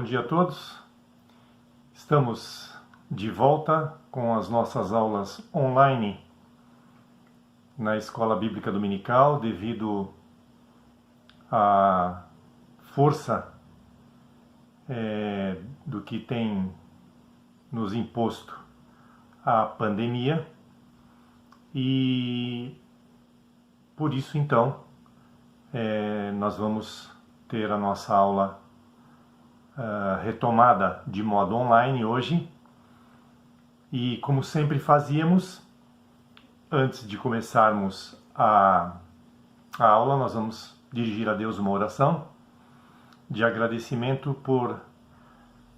dia a todos. Estamos de volta com as nossas aulas online na Escola Bíblica Dominical, devido à força do que tem nos imposto a pandemia, e por isso então nós vamos ter a nossa aula retomada de modo online hoje. E como sempre fazíamos, antes de começarmos a aula, nós vamos dirigir a Deus uma oração de agradecimento por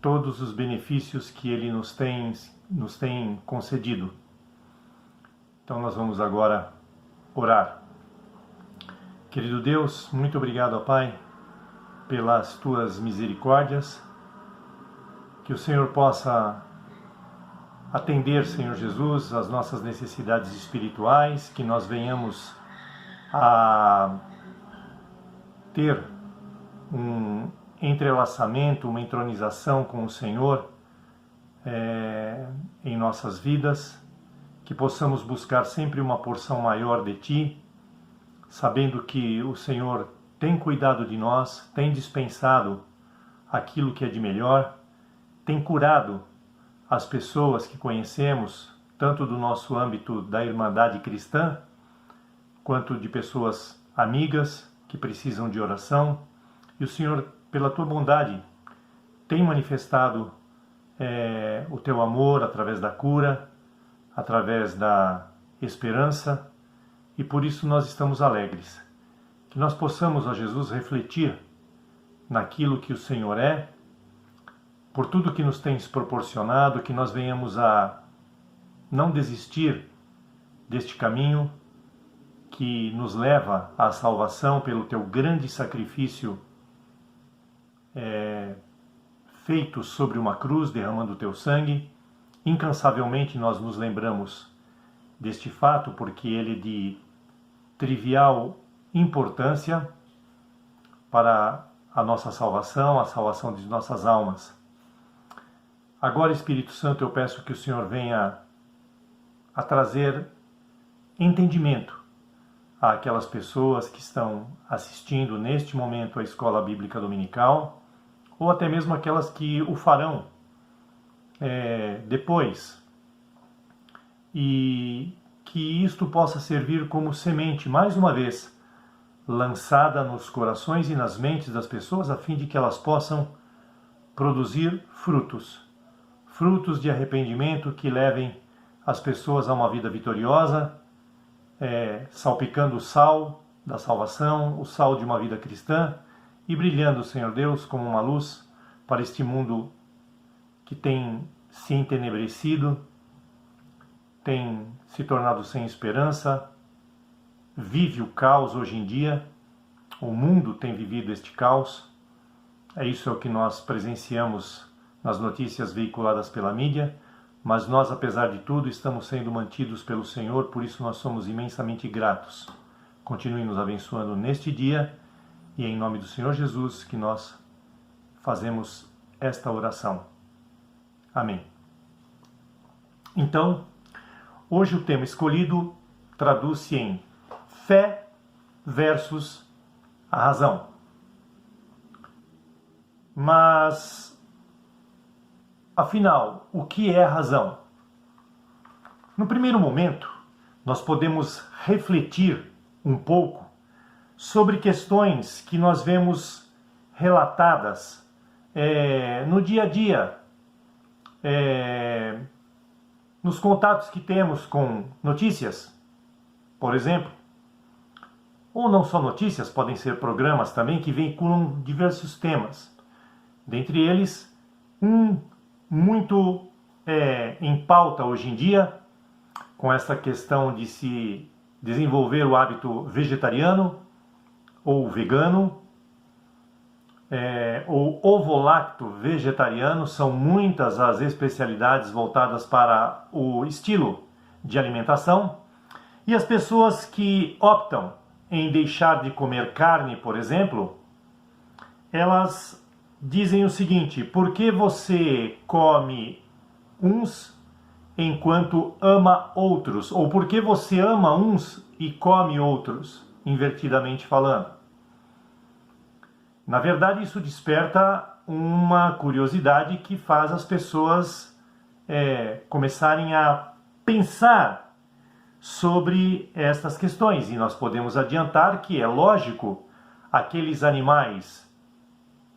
todos os benefícios que Ele nos tem concedido. Então nós vamos agora orar. Querido Deus, muito obrigado, ó Pai, pelas Tuas misericórdias, que o Senhor possa atender, Senhor Jesus, as nossas necessidades espirituais, que nós venhamos a ter um entrelaçamento, uma entronização com o Senhor em nossas vidas, que possamos buscar sempre uma porção maior de Ti, sabendo que o Senhor tem cuidado de nós, tem dispensado aquilo que é de melhor, tem curado as pessoas que conhecemos, tanto do nosso âmbito da Irmandade Cristã, quanto de pessoas amigas que precisam de oração. E o Senhor, pela Tua bondade, tem manifestado o Teu amor através da cura, através da esperança, e por isso nós estamos alegres. Que nós possamos, ó Jesus, refletir naquilo que o Senhor é, por tudo que nos tens proporcionado, que nós venhamos a não desistir deste caminho que nos leva à salvação pelo Teu grande sacrifício feito sobre uma cruz, derramando o Teu sangue. Incansavelmente nós nos lembramos deste fato, porque ele é de trivial importância para a nossa salvação, a salvação de nossas almas. Agora, Espírito Santo, eu peço que o Senhor venha a trazer entendimento àquelas pessoas que estão assistindo neste momento à Escola Bíblica Dominical, ou até mesmo aquelas que o farão depois, e que isto possa servir como semente, mais uma vez, lançada nos corações e nas mentes das pessoas, a fim de que elas possam produzir frutos de arrependimento que levem as pessoas a uma vida vitoriosa, salpicando o sal da salvação, o sal de uma vida cristã, e brilhando, Senhor Deus, como uma luz para este mundo que tem se entenebrecido, tem se tornado sem esperança, vive o caos hoje em dia. O mundo tem vivido este caos. Isso é o que nós presenciamos nas notícias veiculadas pela mídia, mas nós, apesar de tudo, estamos sendo mantidos pelo Senhor, por isso nós somos imensamente gratos. Continue nos abençoando neste dia, e é em nome do Senhor Jesus que nós fazemos esta oração. Amém. Então, hoje o tema escolhido traduz-se em fé versus a razão. Mas, afinal, o que é a razão? No primeiro momento, nós podemos refletir um pouco sobre questões que nós vemos relatadas no dia a dia, nos contatos que temos com notícias, por exemplo, ou não só notícias, podem ser programas também que veiculam diversos temas. Dentre eles, muito em pauta hoje em dia, com essa questão de se desenvolver o hábito vegetariano ou vegano, ou ovolacto vegetariano. São muitas as especialidades voltadas para o estilo de alimentação, e as pessoas que optam em deixar de comer carne, por exemplo, elas dizem o seguinte: por que você come uns enquanto ama outros? Ou por que você ama uns e come outros, invertidamente falando? Na verdade, isso desperta uma curiosidade que faz as pessoas começarem a pensar sobre estas questões. E nós podemos adiantar que é lógico, aqueles animais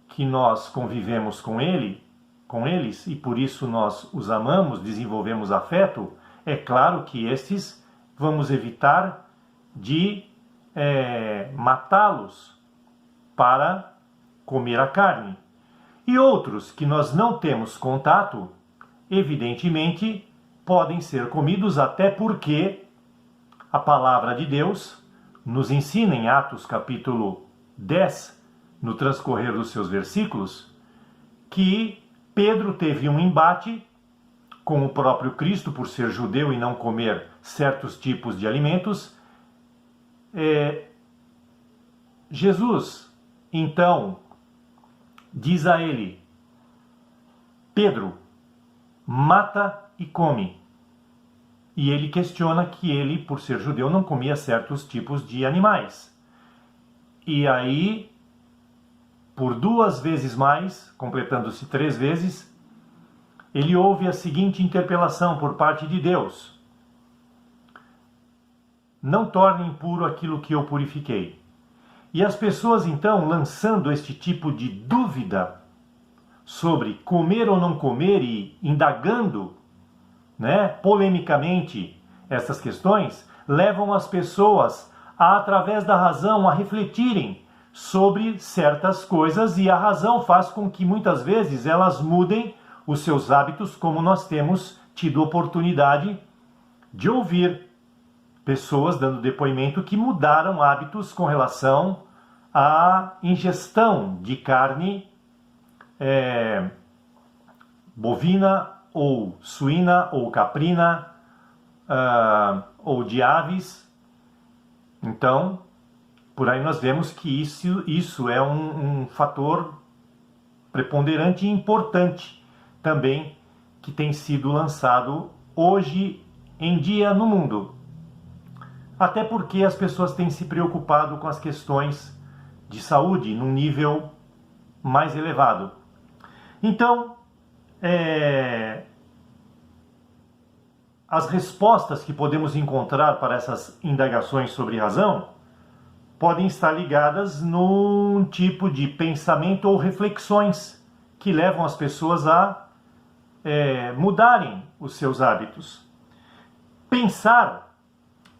que nós convivemos com eles, e por isso nós os amamos, desenvolvemos afeto, é claro que estes vamos evitar de matá-los para comer a carne. E outros que nós não temos contato, evidentemente, podem ser comidos, até porque a palavra de Deus nos ensina em Atos capítulo 10, no transcorrer dos seus versículos, que Pedro teve um embate com o próprio Cristo por ser judeu e não comer certos tipos de alimentos. Jesus, então, diz a ele: Pedro, mata e come. E ele questiona que ele, por ser judeu, não comia certos tipos de animais. E aí, por 2 vezes mais, completando-se 3 vezes, ele ouve a seguinte interpelação por parte de Deus: não torne impuro aquilo que eu purifiquei. E as pessoas, então, lançando este tipo de dúvida sobre comer ou não comer e indagando, polemicamente, essas questões, levam as pessoas através da razão, a refletirem sobre certas coisas, e a razão faz com que muitas vezes elas mudem os seus hábitos, como nós temos tido oportunidade de ouvir pessoas dando depoimento que mudaram hábitos com relação à ingestão de carne bovina ou suína ou caprina ou de aves. Então, por aí nós vemos que isso é um fator preponderante e importante também, que tem sido lançado hoje em dia no mundo. Até porque as pessoas têm se preocupado com as questões de saúde num nível mais elevado. Então, as respostas que podemos encontrar para essas indagações sobre razão podem estar ligadas num tipo de pensamento ou reflexões que levam as pessoas a mudarem os seus hábitos. Pensar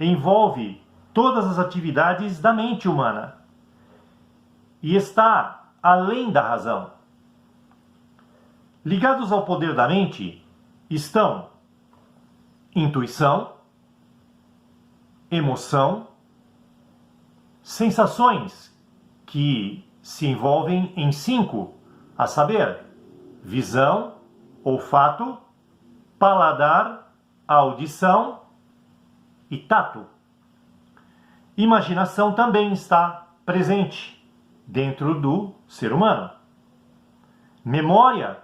envolve todas as atividades da mente humana e está além da razão. Ligados ao poder da mente estão intuição, emoção, sensações que se envolvem em 5, a saber, visão, olfato, paladar, audição e tato. Imaginação também está presente dentro do ser humano. Memória,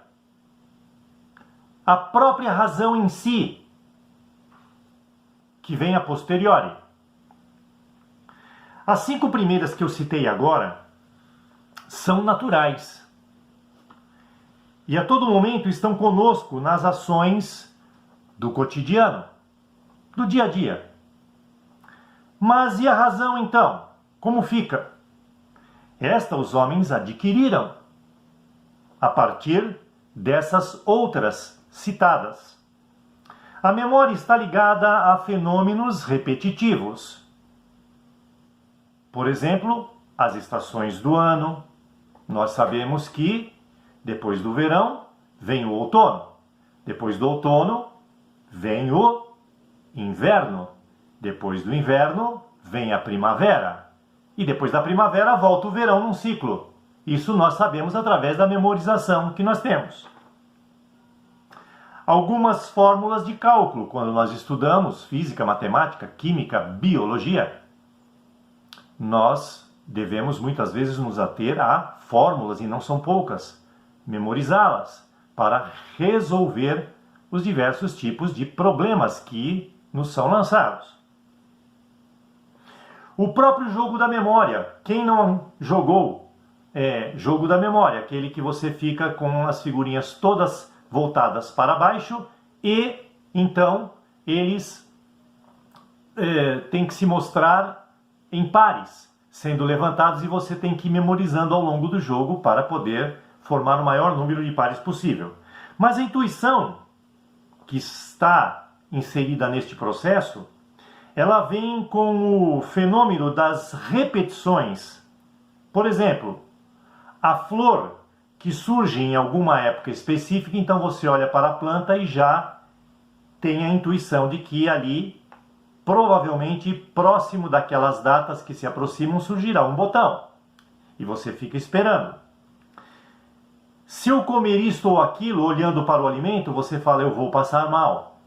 a própria razão em si, que vem a posteriori. As 5 primeiras que eu citei agora são naturais e a todo momento estão conosco nas ações do cotidiano, do dia a dia. Mas e a razão então? Como fica? Esta os homens adquiriram a partir dessas outras citadas. A memória está ligada a fenômenos repetitivos. Por exemplo, as estações do ano. Nós sabemos que depois do verão vem o outono. Depois do outono vem o inverno. Depois do inverno vem a primavera. E depois da primavera volta o verão num ciclo. Isso nós sabemos através da memorização que nós temos. Algumas fórmulas de cálculo, quando nós estudamos física, matemática, química, biologia, nós devemos muitas vezes nos ater a fórmulas, e não são poucas, memorizá-las para resolver os diversos tipos de problemas que nos são lançados. O próprio jogo da memória. Quem não jogou jogo da memória, aquele que você fica com as figurinhas todas voltadas para baixo e então eles têm que se mostrar em pares, sendo levantados, e você tem que ir memorizando ao longo do jogo para poder formar o maior número de pares possível. Mas a intuição que está inserida neste processo, ela vem com o fenômeno das repetições. Por exemplo, a flor que surge em alguma época específica, então você olha para a planta e já tem a intuição de que ali, provavelmente próximo daquelas datas que se aproximam, surgirá um botão. E você fica esperando. Se eu comer isto ou aquilo, olhando para o alimento, você fala, eu vou passar mal.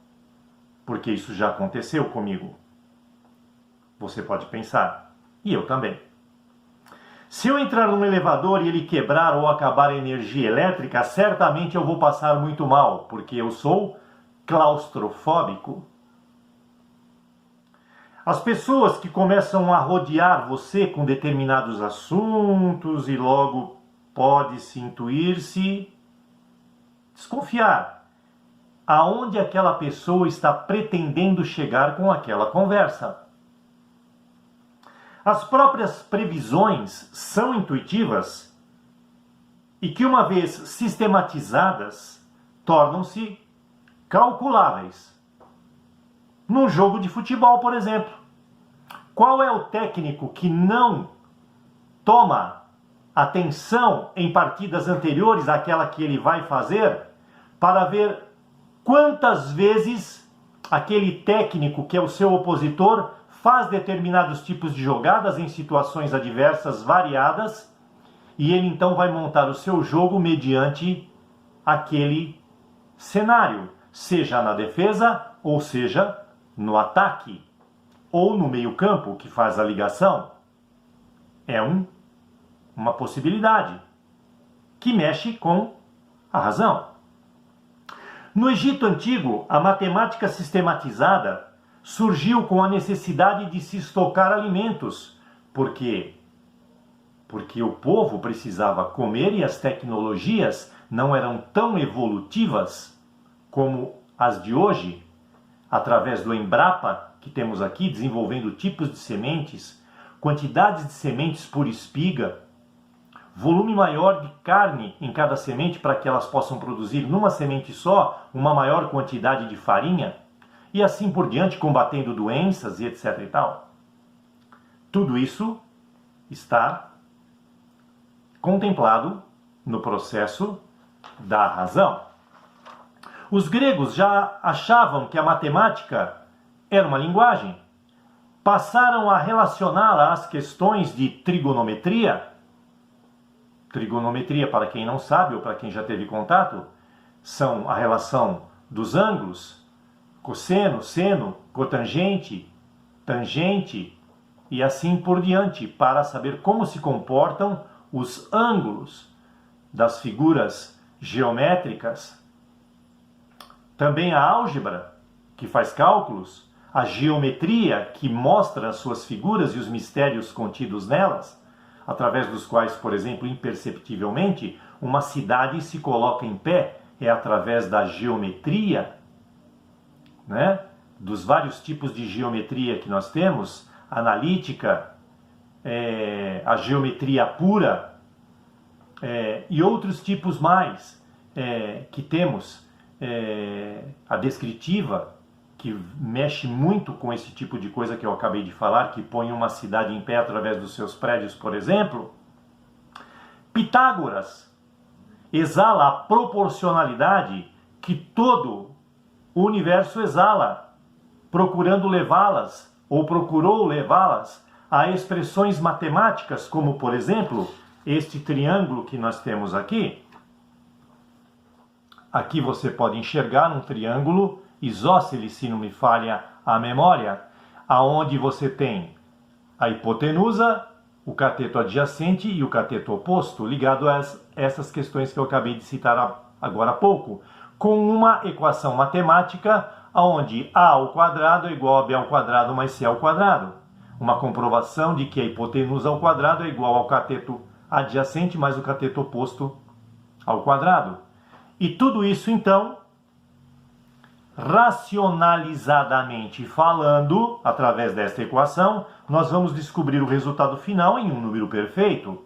Porque isso já aconteceu comigo. Você pode pensar. E eu também. Se eu entrar num elevador e ele quebrar ou acabar a energia elétrica, certamente eu vou passar muito mal, porque eu sou claustrofóbico. As pessoas que começam a rodear você com determinados assuntos e logo pode-se intuir-se, desconfiar aonde aquela pessoa está pretendendo chegar com aquela conversa. As próprias previsões são intuitivas e que, uma vez sistematizadas, tornam-se calculáveis. Num jogo de futebol, por exemplo, qual é o técnico que não toma atenção em partidas anteriores àquela que ele vai fazer para ver quantas vezes aquele técnico que é o seu opositor faz determinados tipos de jogadas em situações adversas variadas e ele então vai montar o seu jogo mediante aquele cenário, seja na defesa ou seja no ataque ou no meio-campo, que faz a ligação. É uma possibilidade que mexe com a razão. No Egito Antigo, a matemática sistematizada surgiu com a necessidade de se estocar alimentos. Por quê? Porque o povo precisava comer e as tecnologias não eram tão evolutivas como as de hoje. Através do Embrapa, que temos aqui, desenvolvendo tipos de sementes, quantidades de sementes por espiga, volume maior de carne em cada semente para que elas possam produzir numa semente só uma maior quantidade de farinha, e assim por diante, combatendo doenças e etc. e tal. Tudo isso está contemplado no processo da razão. Os gregos já achavam que a matemática era uma linguagem. Passaram a relacioná-la às questões de trigonometria. Trigonometria, para quem não sabe ou para quem já teve contato, são a relação dos ângulos, cosseno, seno, cotangente, tangente e assim por diante, para saber como se comportam os ângulos das figuras geométricas. Também a álgebra, que faz cálculos, a geometria, que mostra as suas figuras e os mistérios contidos nelas, através dos quais, por exemplo, imperceptivelmente, uma cidade se coloca em pé, é através da geometria, né? Dos vários tipos de geometria que nós temos, analítica, a geometria pura e outros tipos mais que temos, a descritiva, que mexe muito com esse tipo de coisa que eu acabei de falar, que põe uma cidade em pé através dos seus prédios, por exemplo. Pitágoras exala a proporcionalidade que todo o universo exala, procurando levá-las, ou procurou levá-las, a expressões matemáticas, como, por exemplo, este triângulo que nós temos aqui. Aqui você pode enxergar um triângulo isósceles, se não me falha a memória, aonde você tem a hipotenusa o cateto adjacente e o cateto oposto, ligado a essas questões que eu acabei de citar agora há pouco, com uma equação matemática onde a ao quadrado é igual a b ao quadrado mais c ao quadrado. Uma comprovação de que a hipotenusa ao quadrado é igual ao cateto adjacente mais o cateto oposto ao quadrado. E tudo isso, então, racionalizadamente falando, através desta equação, nós vamos descobrir o resultado final em um número perfeito.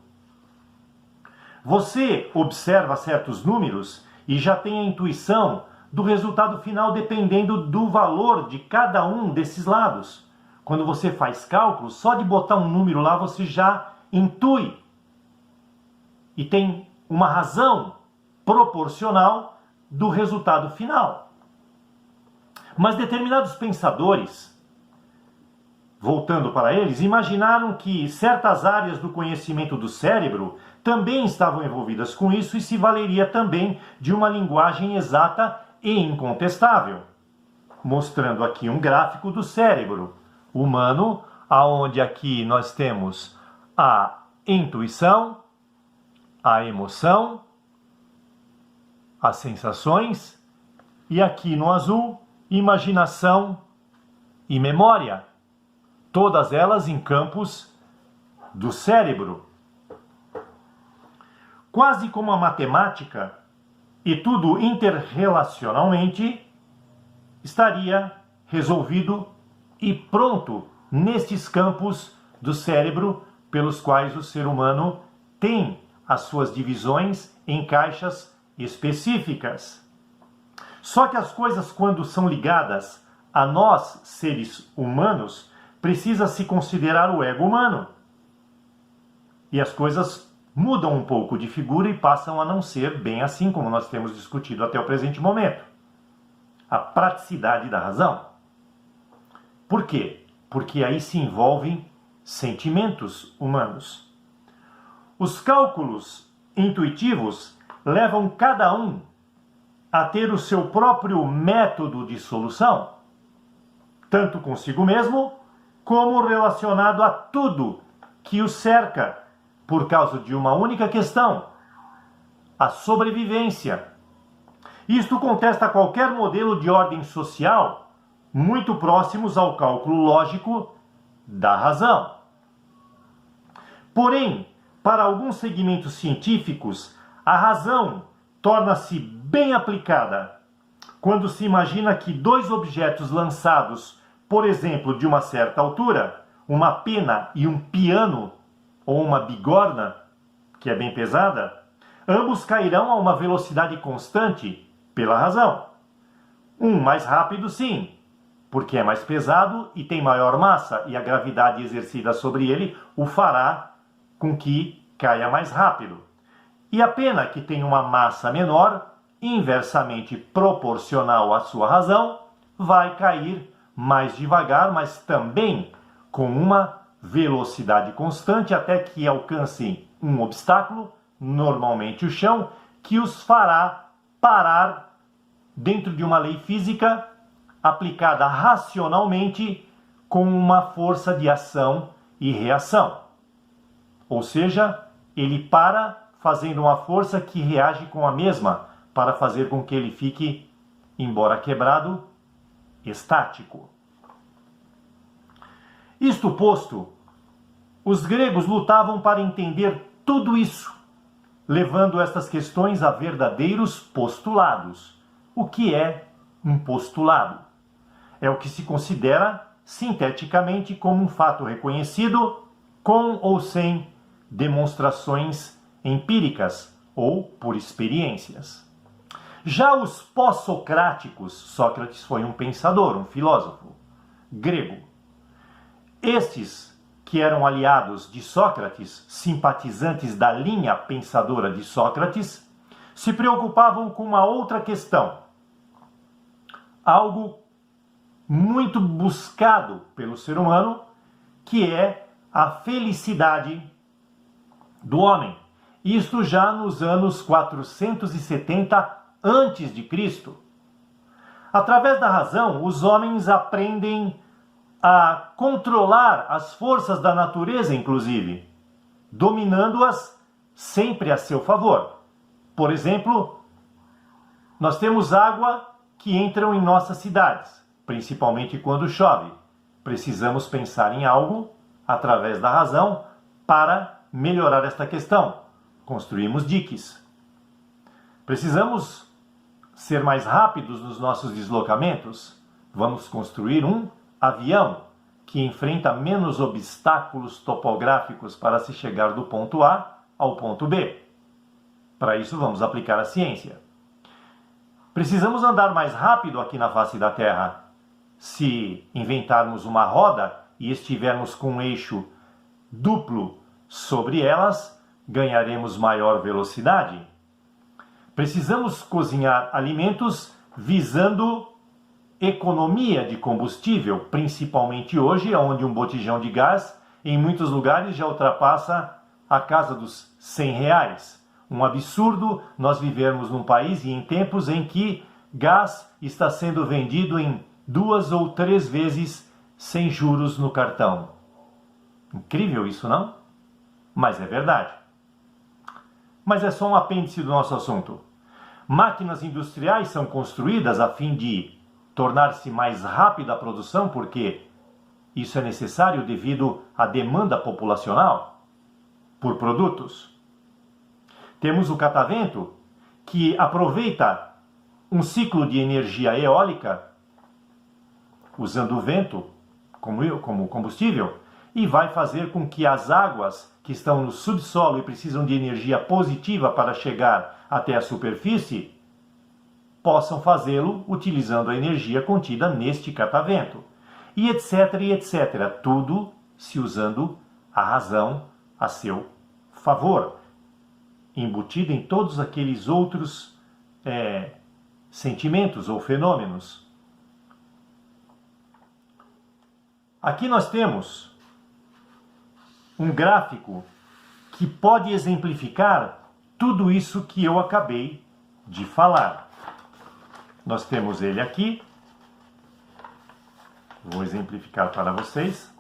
Você observa certos números e já tem a intuição do resultado final dependendo do valor de cada um desses lados. Quando você faz cálculos, só de botar um número lá você já intui e tem uma razão proporcional do resultado final. Mas determinados pensadores, voltando para eles, imaginaram que certas áreas do conhecimento do cérebro também estavam envolvidas com isso e se valeria também de uma linguagem exata e incontestável. Mostrando aqui um gráfico do cérebro humano, aonde aqui nós temos a intuição, a emoção, as sensações, e aqui no azul, imaginação e memória, todas elas em campos do cérebro. Quase como a matemática, e tudo interrelacionalmente, estaria resolvido e pronto nestes campos do cérebro pelos quais o ser humano tem as suas divisões em caixas específicas. Só que as coisas, quando são ligadas a nós, seres humanos, precisa se considerar o ego humano. E as coisas mudam um pouco de figura e passam a não ser bem assim como nós temos discutido até o presente momento. A praticidade da razão. Por quê? Porque aí se envolvem sentimentos humanos. Os cálculos intuitivos levam cada um a ter o seu próprio método de solução, tanto consigo mesmo, como relacionado a tudo que o cerca, por causa de uma única questão: a sobrevivência. Isto contesta qualquer modelo de ordem social muito próximos ao cálculo lógico da razão. Porém, para alguns segmentos científicos, a razão torna-se bem aplicada quando se imagina que dois objetos lançados, por exemplo, de uma certa altura, uma pena e um piano, ou uma bigorna, que é bem pesada, ambos cairão a uma velocidade constante pela razão. Um mais rápido, sim, porque é mais pesado e tem maior massa, e a gravidade exercida sobre ele o fará com que caia mais rápido. E a pena, que tem uma massa menor, inversamente proporcional à sua razão, vai cair mais devagar, mas também com uma velocidade constante até que alcancem um obstáculo, normalmente o chão, que os fará parar dentro de uma lei física aplicada racionalmente com uma força de ação e reação. Ou seja, ele para fazendo uma força que reage com a mesma para fazer com que ele fique, embora quebrado, estático. Isto posto, os gregos lutavam para entender tudo isso, levando estas questões a verdadeiros postulados. O que é um postulado? É o que se considera sinteticamente como um fato reconhecido, com ou sem demonstrações empíricas ou por experiências. Já os pós-socráticos, Sócrates foi um pensador, um filósofo grego. Estes, que eram aliados de Sócrates, simpatizantes da linha pensadora de Sócrates, se preocupavam com uma outra questão. Algo muito buscado pelo ser humano, que é a felicidade do homem. Isto já nos anos 470 a.C. Através da razão, os homens aprendem a controlar as forças da natureza, inclusive. dominando-as sempre a seu favor. Por exemplo, nós temos água que entram em nossas cidades, principalmente quando chove. Precisamos pensar em algo, através da razão, para melhorar esta questão. Construímos diques. Precisamos ser mais rápidos nos nossos deslocamentos. Vamos construir um avião que enfrenta menos obstáculos topográficos para se chegar do ponto A ao ponto B. Para isso, vamos aplicar a ciência. Precisamos andar mais rápido aqui na face da Terra. Se inventarmos uma roda e estivermos com um eixo duplo sobre elas, ganharemos maior velocidade. Precisamos cozinhar alimentos visando economia de combustível, principalmente hoje, onde um botijão de gás em muitos lugares já ultrapassa a casa dos R$100. Um absurdo nós vivermos num país e em tempos em que gás está sendo vendido em 2 ou 3 vezes sem juros no cartão. Incrível isso, não? Mas é verdade. Mas é só um apêndice do nosso assunto. Máquinas industriais são construídas a fim de tornar-se mais rápida a produção, porque isso é necessário devido à demanda populacional por produtos. Temos o catavento, que aproveita um ciclo de energia eólica, usando o vento como combustível, e vai fazer com que as águas que estão no subsolo e precisam de energia positiva para chegar até a superfície, possam fazê-lo utilizando a energia contida neste catavento. E etc, e etc. Tudo se usando a razão a seu favor, embutido em todos aqueles outros sentimentos ou fenômenos. Aqui nós temos um gráfico que pode exemplificar tudo isso que eu acabei de falar. Nós temos ele aqui. Vou exemplificar para vocês.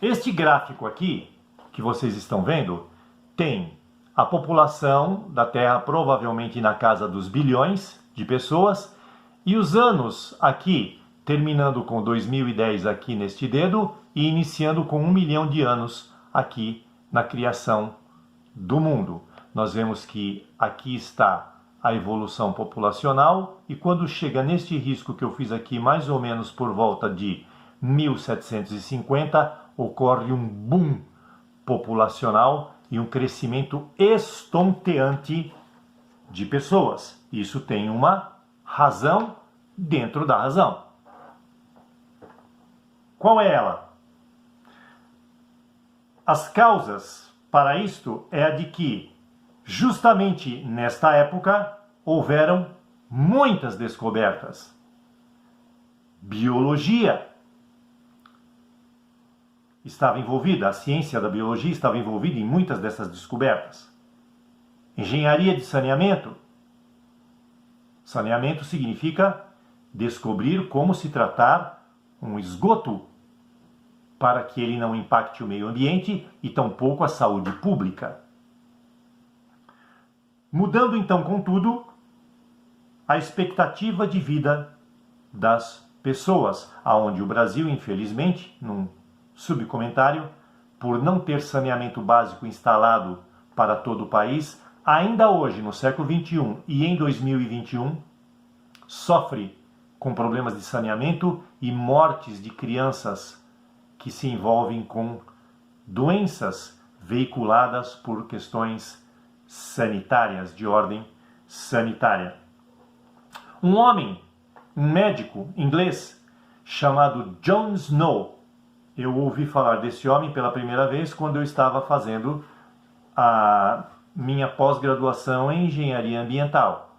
Este gráfico aqui, que vocês estão vendo, tem a população da Terra provavelmente na casa dos bilhões de pessoas, e os anos aqui, terminando com 2010 aqui neste dedo, e iniciando com 1 milhão de anos aqui na criação do mundo. Nós vemos que aqui está a evolução populacional, e quando chega neste risco que eu fiz aqui, mais ou menos por volta de 1750, ocorre um boom populacional e um crescimento estonteante de pessoas. Isso tem uma razão dentro da razão. Qual é ela? As causas para isto é a de que, justamente nesta época, houveram muitas descobertas. Biologia estava envolvida, a ciência da biologia estava envolvida em muitas dessas descobertas. Engenharia de saneamento. Saneamento significa descobrir como se tratar um esgoto para que ele não impacte o meio ambiente e tampouco a saúde pública. Mudando então, contudo, a expectativa de vida das pessoas, aonde o Brasil, infelizmente, num subcomentário, por não ter saneamento básico instalado para todo o país, ainda hoje, no século XXI e em 2021, sofre com problemas de saneamento e mortes de crianças que se envolvem com doenças veiculadas por questões sanitárias, de ordem sanitária. Um homem, um médico inglês, chamado John Snow, eu ouvi falar desse homem pela primeira vez quando eu estava fazendo a minha pós-graduação em engenharia ambiental.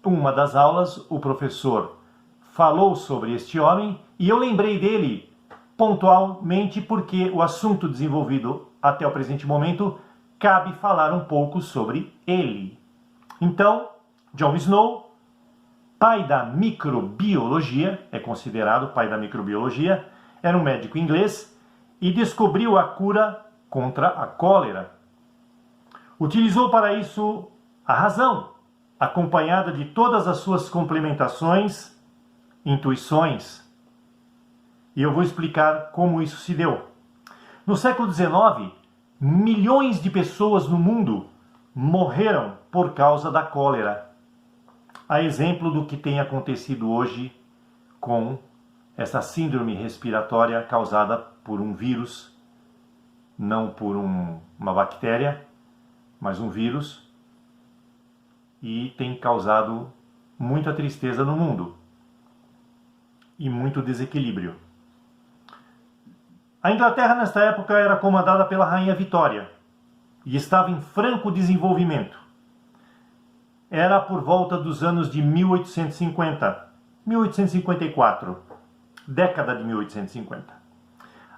Uma das aulas, o professor falou sobre este homem e eu lembrei dele pontualmente porque o assunto desenvolvido até o presente momento cabe falar um pouco sobre ele. Então, John Snow, pai da microbiologia, é considerado pai da microbiologia, era um médico inglês e descobriu a cura contra a cólera. Utilizou para isso a razão, acompanhada de todas as suas complementações, intuições. E eu vou explicar como isso se deu. No século XIX, milhões de pessoas no mundo morreram por causa da cólera. A exemplo do que tem acontecido hoje com essa síndrome respiratória causada por um vírus, não por uma bactéria, mas um vírus, e tem causado muita tristeza no mundo e muito desequilíbrio. A Inglaterra, nesta época, era comandada pela Rainha Vitória e estava em franco desenvolvimento. Era por volta dos anos de 1850, 1854, década de 1850.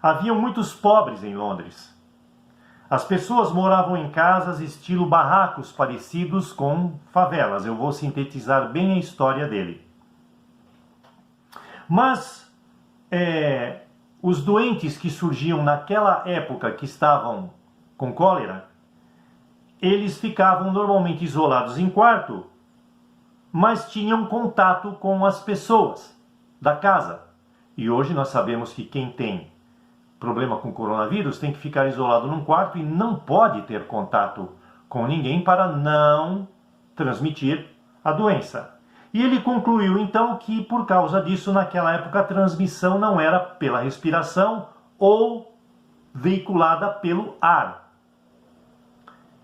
Haviam muitos pobres em Londres. As pessoas moravam em casas estilo barracos parecidos com favelas. Eu vou sintetizar bem a história dele. Mas os doentes que surgiam naquela época que estavam com cólera, eles ficavam normalmente isolados em quarto, mas tinham contato com as pessoas da casa. E hoje nós sabemos que quem tem problema com coronavírus tem que ficar isolado num quarto e não pode ter contato com ninguém para não transmitir a doença. E ele concluiu então que por causa disso naquela época a transmissão não era pela respiração ou veiculada pelo ar.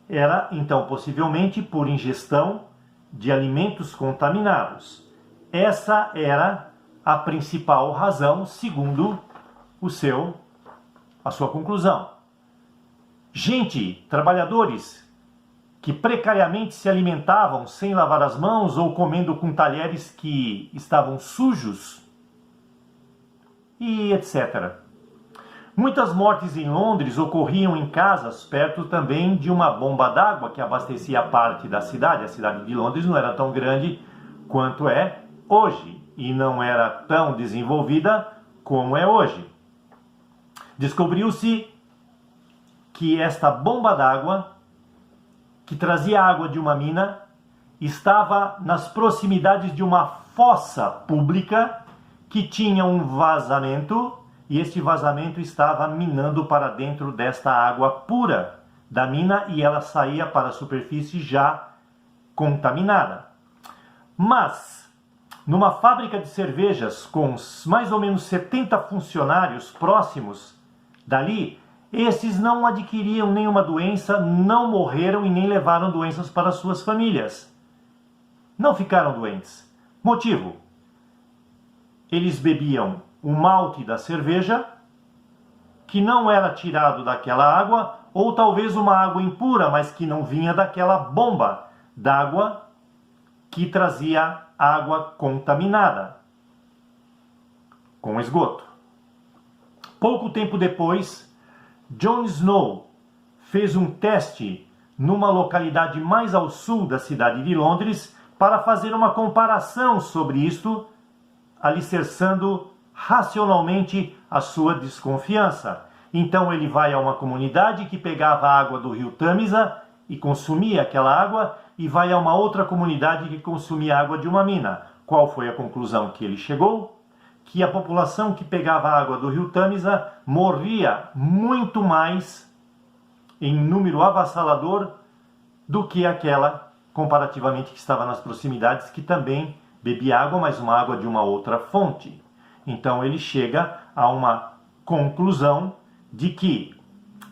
Era então possivelmente por ingestão de alimentos contaminados. Essa era a principal razão, segundo a sua conclusão. Gente, trabalhadores que precariamente se alimentavam sem lavar as mãos ou comendo com talheres que estavam sujos e etc. Muitas mortes em Londres ocorriam em casas perto também de uma bomba d'água que abastecia parte da cidade. A cidade de Londres não era tão grande quanto é hoje e não era tão desenvolvida como é hoje. Descobriu-se que esta bomba d'água, que trazia água de uma mina, estava nas proximidades de uma fossa pública que tinha um vazamento, e este vazamento estava minando para dentro desta água pura da mina e ela saía para a superfície já contaminada. Mas, numa fábrica de cervejas com mais ou menos 70 funcionários próximos dali, esses não adquiriam nenhuma doença, não morreram e nem levaram doenças para suas famílias. Não ficaram doentes. Motivo: eles bebiam o malte da cerveja, que não era tirado daquela água, ou talvez uma água impura, mas que não vinha daquela bomba d'água que trazia água contaminada com esgoto. Pouco tempo depois, John Snow fez um teste numa localidade mais ao sul da cidade de Londres para fazer uma comparação sobre isto, alicerçando racionalmente a sua desconfiança. Então ele vai a uma comunidade que pegava a água do rio Tâmisa e consumia aquela água, e vai a uma outra comunidade que consumia água de uma mina. Qual foi a conclusão que ele chegou? Que a população que pegava a água do rio Tâmisa morria muito mais, em número avassalador, do que aquela, comparativamente, que estava nas proximidades, que também bebia água, mas uma água de uma outra fonte. Então ele chega a uma conclusão de que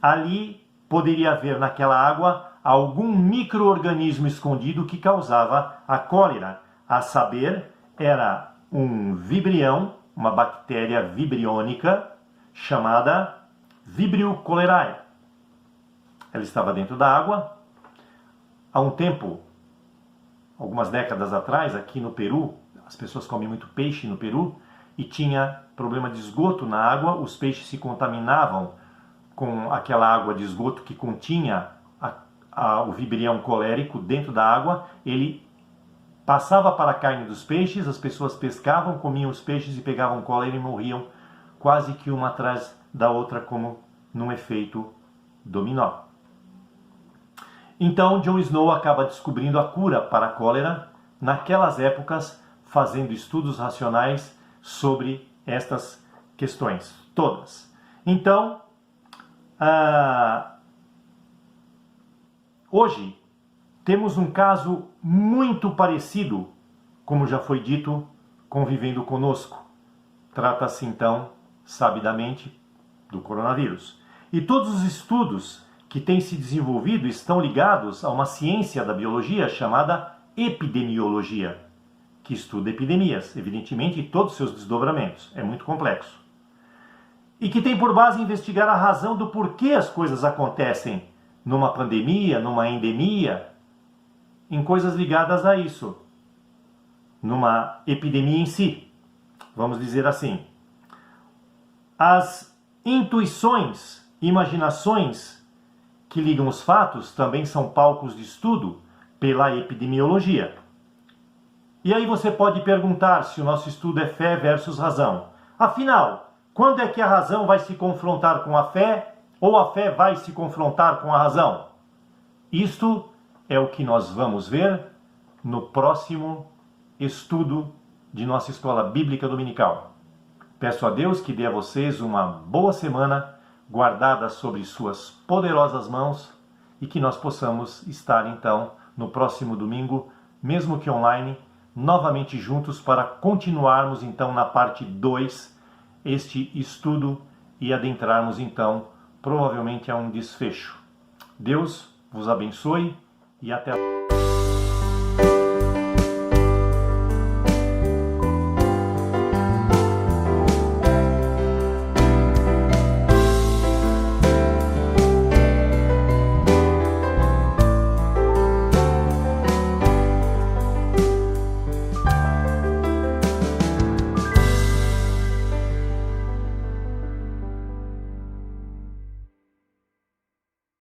ali poderia haver naquela água algum micro-organismo escondido que causava a cólera. A saber, era um vibrião, uma bactéria vibriônica chamada Vibrio cholerae. Ela estava dentro da água. Há um tempo, algumas décadas atrás, aqui no Peru, as pessoas comem muito peixe no Peru, e tinha problema de esgoto na água, os peixes se contaminavam com aquela água de esgoto que continha o vibrião colérico dentro da água. Ele passava para a carne dos peixes, as pessoas pescavam, comiam os peixes e pegavam cólera e morriam quase que uma atrás da outra como num efeito dominó. Então John Snow acaba descobrindo a cura para a cólera naquelas épocas, fazendo estudos racionais sobre estas questões todas. Então, hoje temos um caso muito parecido, como já foi dito, convivendo conosco. Trata-se então, sabidamente, do coronavírus. E todos os estudos que têm se desenvolvido estão ligados a uma ciência da biologia chamada epidemiologia, que estuda epidemias, evidentemente, e todos os seus desdobramentos. É muito complexo. E que tem por base investigar a razão do porquê as coisas acontecem numa pandemia, numa endemia, em coisas ligadas a isso, numa epidemia em si, vamos dizer assim. As intuições, imaginações que ligam os fatos também são palcos de estudo pela epidemiologia. E aí você pode perguntar se o nosso estudo é fé versus razão. Afinal, quando é que a razão vai se confrontar com a fé ou a fé vai se confrontar com a razão? Isto é o que nós vamos ver no próximo estudo de nossa escola bíblica dominical. Peço a Deus que dê a vocês uma boa semana, guardada sobre suas poderosas mãos, e que nós possamos estar então no próximo domingo, mesmo que online, novamente juntos para continuarmos então na parte 2 este estudo e adentrarmos então provavelmente a um desfecho. Deus vos abençoe e até a